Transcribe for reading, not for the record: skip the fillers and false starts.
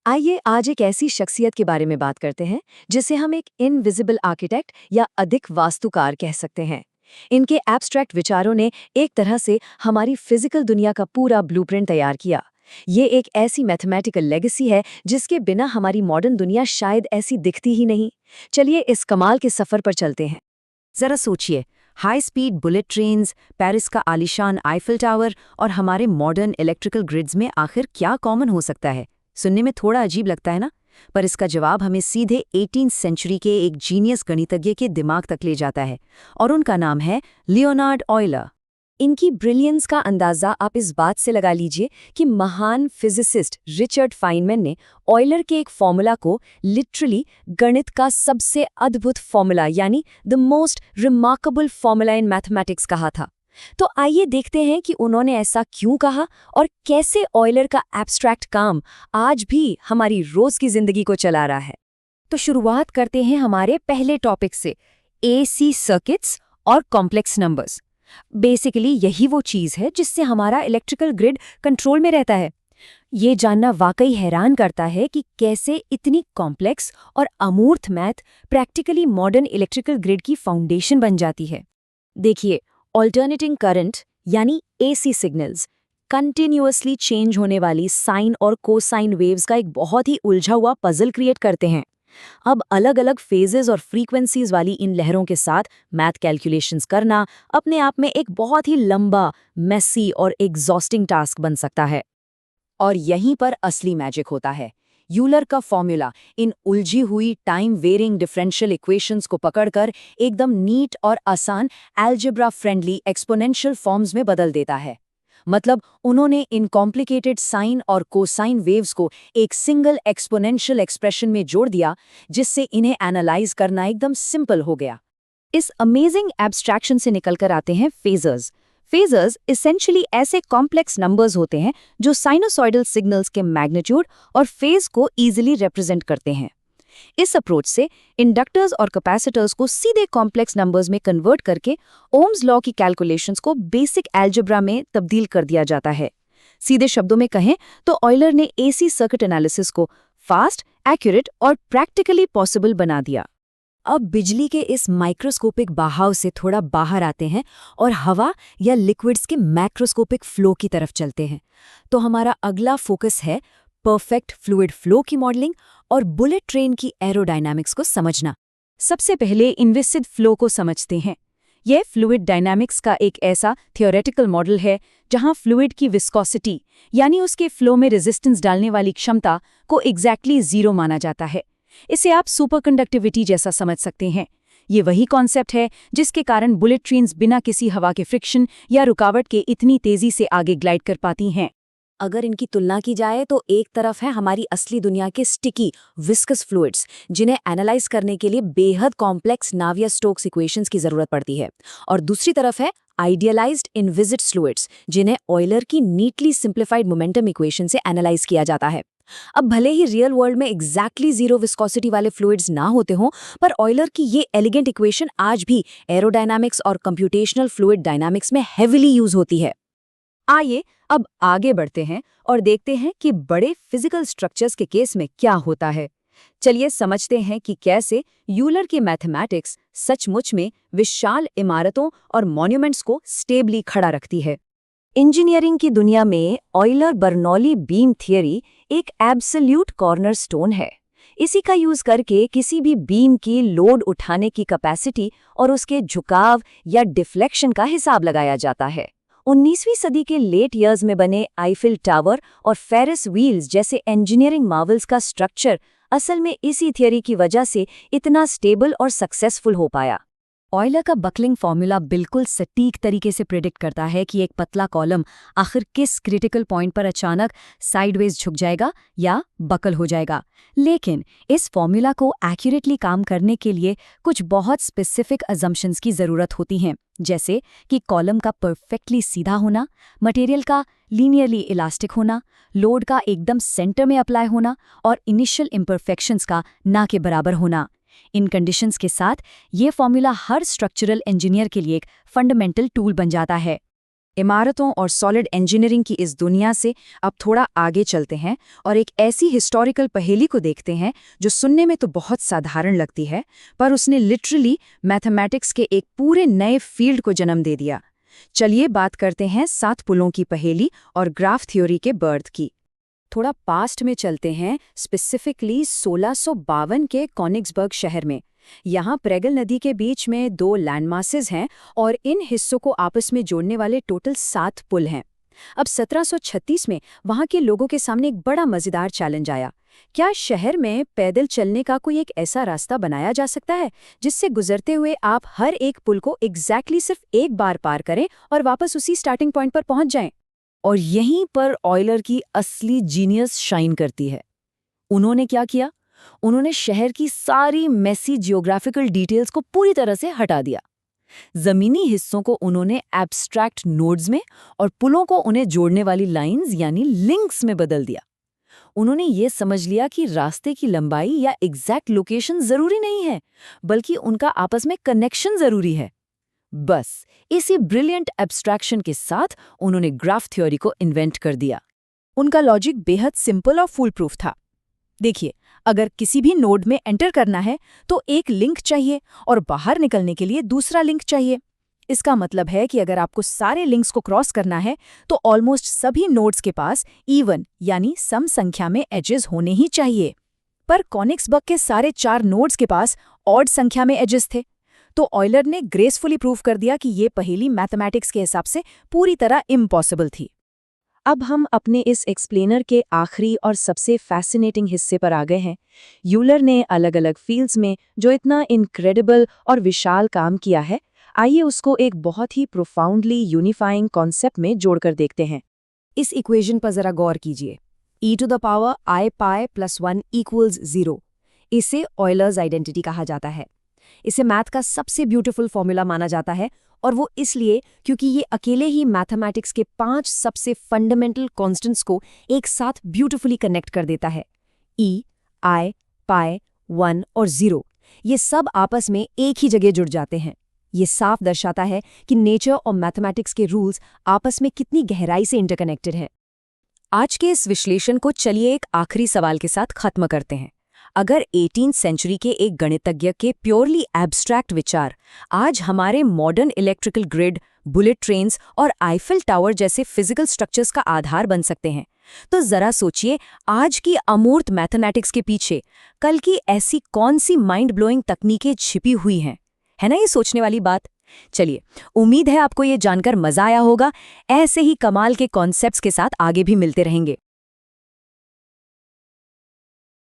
आइए आज एक ऐसी शख्सियत के बारे में बात करते हैं जिसे हम एक इनविजिबल आर्किटेक्ट या अधिक वास्तुकार कह सकते हैं। इनके एब्स्ट्रैक्ट विचारों ने एक तरह से हमारी फिजिकल दुनिया का पूरा ब्लूप्रिंट तैयार किया। ये एक ऐसी मैथमेटिकल लेगेसी है जिसके बिना हमारी मॉडर्न दुनिया शायद ऐसी दिखती ही नहीं। चलिए इस कमाल के सफर पर चलते हैं। जरा सोचिए, high speed bullet trains, Paris का आलीशान आईफिल टावर और हमारे मॉडर्न इलेक्ट्रिकल ग्रिड्स में आखिर क्या कॉमन हो सकता है? सुनने में थोड़ा अजीब लगता है ना? पर इसका जवाब हमें सीधे 18वीं सेंचुरी के एक जीनियस गणितज्ञ के दिमाग तक ले जाता है, और उनका नाम है लियोनार्ड ऑयलर। इनकी ब्रिलियंस का अंदाजा आप इस बात से लगा लीजिए कि महान फिजिसिस्ट रिचर्ड फाइनमैन ने ऑयलर के एक फॉर्मूला को लिटरली गणित का सबसे अद्भुत फॉर्मूला यानी the most remarkable formula in mathematics कहा था। तो आइए देखते हैं कि उन्होंने ऐसा क्यों कहा और कैसे ऑयलर का एब्स्ट्रैक्ट काम आज भी हमारी रोज की जिंदगी को चला रहा है। तो शुरुआत करते हैं हमारे पहले टॉपिक से, एसी सर्किट्स और कॉम्प्लेक्स नंबर्स। बेसिकली यही वो चीज़ है जिससे हमारा इलेक्ट्रिकल ग्रिड कंट्रोल में रहता है। ये जानना वाकई हैरान करता है कि कैसे इतनी कॉम्प्लेक्स और अमूर्त math practically modern electrical grid की फाउंडेशन बन जाती है। देखिए, ऑल्टरनेटिंग करंट यानी एसी सिग्नल्स कंटिन्यूअसली चेंज होने वाली साइन और कोसाइन वेव्स का एक बहुत ही उलझा हुआ पजल क्रिएट करते हैं। अब अलग अलग फेजेस और फ्रीक्वेंसीज वाली इन लहरों के साथ मैथ कैलकुलेशंस करना अपने आप में एक बहुत ही लंबा, मेसी और एग्जॉस्टिंग टास्क बन सकता है। और यहीं पर असली मैजिक होता है। यूलर का फॉर्मूला इन उलझी हुई टाइम वेरिंग डिफरेंशियल इक्वेशंस को पकड़कर एकदम नीट और आसान अलजेब्रा फ्रेंडली एक्सपोनेंशियल फॉर्म्स में बदल देता है। मतलब उन्होंने इन कॉम्प्लिकेटेड साइन और कोसाइन वेव्स को एक सिंगल एक्सपोनेंशियल एक्सप्रेशन में जोड़ दिया, जिससे इन्हें एनालाइज करना एकदम सिंपल हो गया। इस अमेजिंग एब्स्ट्रैक्शन से निकलकर आते हैं फेजर्स। फेजर्स इसेंशियली ऐसे कॉम्प्लेक्स नंबर्स होते हैं जो साइनोसॉइडल सिग्नल्स के मैग्नीट्यूड और फेज को इजीली रिप्रेजेंट करते हैं। इस अप्रोच से इंडक्टर्स और कैपेसिटर्स को सीधे कॉम्प्लेक्स नंबर्स में कन्वर्ट करके ओम्स लॉ की कैलकुलेशंस को बेसिक अलजेब्रा में तब्दील कर दिया जाता है। सीधे शब्दों में कहें तो ऑयलर ने एसी सर्किट एनालिसिस को फास्ट, एक्यूरेट और प्रैक्टिकली पॉसिबल बना दिया। अब बिजली के इस माइक्रोस्कोपिक बहाव से थोड़ा बाहर आते हैं और हवा या लिक्विड्स के मैक्रोस्कोपिक फ्लो की तरफ चलते हैं। तो हमारा अगला फोकस है परफेक्ट फ्लूइड फ्लो की मॉडलिंग और बुलेट ट्रेन की एरोडायनामिक्स को समझना। सबसे पहले इनविसिड फ्लो को समझते हैं। यह फ्लूइड डायनामिक्स का एक ऐसा थियोरेटिकल मॉडल है जहां फ्लूइड की विस्कोसिटी यानी उसके फ्लो में रेजिस्टेंस डालने वाली क्षमता को एग्जैक्टली जीरो माना जाता है। इसे आप सुपरकंडक्टिविटी जैसा समझ सकते हैं। ये वही कॉन्सेप्ट है जिसके कारण बुलेट ट्रेन्स बिना किसी हवा के फ्रिक्शन या रुकावट के इतनी तेजी से आगे ग्लाइड कर पाती हैं। अगर इनकी तुलना की जाए तो एक तरफ है हमारी असली दुनिया के स्टिकी विस्कस फ्लूइड्स, जिन्हें एनालाइज करने के लिए बेहद कॉम्प्लेक्स नावियर-स्टोक्स इक्वेशंस की जरूरत पड़ती है, और दूसरी तरफ है आइडियलाइज्ड इनविजिड फ्लूइड्स, जिन्हें ऑयलर की नीटली सिंप्लीफाइड मोमेंटम इक्वेशन से एनालाइज किया जाता है। अब भले ही रियल वर्ल्ड में एग्जैक्टली जीरो विस्कोसिटी वाले फ्लूइड्स ना होते हों, पर ऑयलर की ये एलिगेंट इक्वेशन आज भी एरोडायनामिक्स और कंप्यूटेशनल फ्लूइड डायनामिक्स में हेविली यूज होती है। आइए अब आगे बढ़ते हैं और देखते हैं कि बड़े फिजिकल स्ट्रक्चर्स के केस में क्या होता है। चलिए समझते हैं कि कैसे यूलर की मैथमेटिक्स सचमुच में विशाल इमारतों और मॉन्यूमेंट्स को स्टेबली खड़ा रखती है। इंजीनियरिंग की दुनिया में ऑयलर बर्नौली बीम थियरी एक एब्सोल्यूट कॉर्नरस्टोन है। इसी का यूज करके किसी भी बीम की लोड उठाने की कैपेसिटी और उसके झुकाव या डिफ्लेक्शन का हिसाब लगाया जाता है। 19वीं सदी के लेट ईयर्स में बने आईफिल टावर और फेरिस व्हील्स जैसे इंजीनियरिंग मार्वल्स का स्ट्रक्चर असल में इसी थियरी की वजह से इतना स्टेबल और सक्सेसफुल हो पाया। ऑयलर का बकलिंग फॉर्मूला बिल्कुल सटीक तरीके से प्रिडिक्ट करता है कि एक पतला कॉलम आखिर किस क्रिटिकल पॉइंट पर अचानक साइडवेज झुक जाएगा या बकल हो जाएगा। लेकिन इस फॉर्मूला को एक्यूरेटली काम करने के लिए कुछ बहुत स्पेसिफिक अजम्पशंस की ज़रूरत होती हैं, जैसे कि कॉलम का परफेक्टली सीधा होना, मटेरियल का लीनियरली इलास्टिक होना, लोड का एकदम सेंटर में अप्लाई होना और इनिशियल इम्परफेक्शंस का ना के बराबर होना। इन कंडीशंस के साथ ये फॉर्मूला हर स्ट्रक्चरल इंजीनियर के लिए एक फंडामेंटल टूल बन जाता है। इमारतों और सॉलिड इंजीनियरिंग की इस दुनिया से अब थोड़ा आगे चलते हैं और एक ऐसी हिस्टोरिकल पहेली को देखते हैं जो सुनने में तो बहुत साधारण लगती है, पर उसने लिटरली मैथमेटिक्स के एक पूरे नए फील्ड को जन्म दे दिया। चलिए बात करते हैं 7 पुलों की पहेली और ग्राफ थ्योरी के बर्थ की। थोड़ा पास्ट में चलते हैं, स्पेसिफिकली 1652 के कॉनिग्सबर्ग शहर में। यहाँ प्रेगल नदी के बीच में 2 लैंडमासेस हैं और इन हिस्सों को आपस में जोड़ने वाले टोटल 7 पुल हैं। अब 1736 में वहाँ के लोगों के सामने एक बड़ा मजेदार चैलेंज आया। क्या शहर में पैदल चलने का कोई एक ऐसा रास्ता बनाया जा सकता है जिससे गुजरते हुए आप हर एक पुल को एग्जैक्टली सिर्फ एक बार पार करें और वापस उसी स्टार्टिंग पॉइंट पर पहुंच जाएं? और यहीं पर ऑयलर की असली जीनियस शाइन करती है। उन्होंने क्या किया? उन्होंने शहर की सारी मेसी जियोग्राफिकल डिटेल्स को पूरी तरह से हटा दिया। जमीनी हिस्सों को उन्होंने एब्स्ट्रैक्ट नोड्स में और पुलों को उन्हें जोड़ने वाली लाइंस यानी लिंक्स में बदल दिया। उन्होंने ये समझ लिया कि रास्ते की लंबाई या एग्जैक्ट लोकेशन जरूरी नहीं है, बल्कि उनका आपस में कनेक्शन जरूरी है। बस इसी ब्रिलियंट एब्स्ट्रैक्शन के साथ उन्होंने ग्राफ थ्योरी को इन्वेंट कर दिया। उनका लॉजिक बेहद सिंपल और फुल प्रूफ था। देखिए, अगर किसी भी नोड में एंटर करना है तो एक लिंक चाहिए और बाहर निकलने के लिए दूसरा लिंक चाहिए। इसका मतलब है कि अगर आपको सारे लिंक्स को क्रॉस करना है तो ऑलमोस्ट सभी नोड्स के पास इवन यानी सम संख्या में एजेस होने ही चाहिए। पर कॉनिग्सबर्ग के सारे 4 नोड्स के पास ऑड संख्या में एजेस थे। तो ऑयलर ने ग्रेसफुली प्रूव कर दिया कि ये पहेली मैथमेटिक्स के हिसाब से पूरी तरह इम्पॉसिबल थी। अब हम अपने इस एक्सप्लेनर के आखिरी और सबसे फैसिनेटिंग हिस्से पर आ गए हैं। यूलर ने अलग अलग फील्ड्स में जो इतना इनक्रेडिबल और विशाल काम किया है, आइए उसको एक बहुत ही प्रोफाउंडली यूनिफाइंग कॉन्सेप्ट में जोड़कर देखते हैं। इस इक्वेशन पर जरा गौर कीजिए। e⁻i पाई + 1 = 0। इसे ऑयलर्स आइडेंटिटी कहा जाता है। इसे मैथ का सबसे ब्यूटीफुल फॉर्मूला माना जाता है, और वो इसलिए क्योंकि ये अकेले ही मैथमेटिक्स के 5 सबसे फंडामेंटल कॉन्स्टेंट्स को एक साथ ब्यूटीफुली कनेक्ट कर देता है। e, i, पाई, 1 और 0 ये सब आपस में एक ही जगह जुड़ जाते हैं। ये साफ दर्शाता है कि नेचर और मैथमेटिक्स के रूल्स आपस में कितनी गहराई से इंटरकनेक्टेड हैं। आज के इस विश्लेषण को चलिए एक आखिरी सवाल के साथ खत्म करते हैं। अगर 18वीं सेंचुरी के एक गणितज्ञ के प्योरली एब्स्ट्रैक्ट विचार आज हमारे modern electrical grid, bullet trains और आईफिल टावर जैसे फिजिकल स्ट्रक्चर्स का आधार बन सकते हैं, तो जरा सोचिए आज की अमूर्त मैथमेटिक्स के पीछे कल की ऐसी कौन सी माइंड ब्लोइंग तकनीकें छिपी हुई हैं। है ना ये सोचने वाली बात? चलिए, उम्मीद है आपको ये जानकर मजा आया होगा। ऐसे ही कमाल के कॉन्सेप्ट्स के साथ आगे भी मिलते रहेंगे।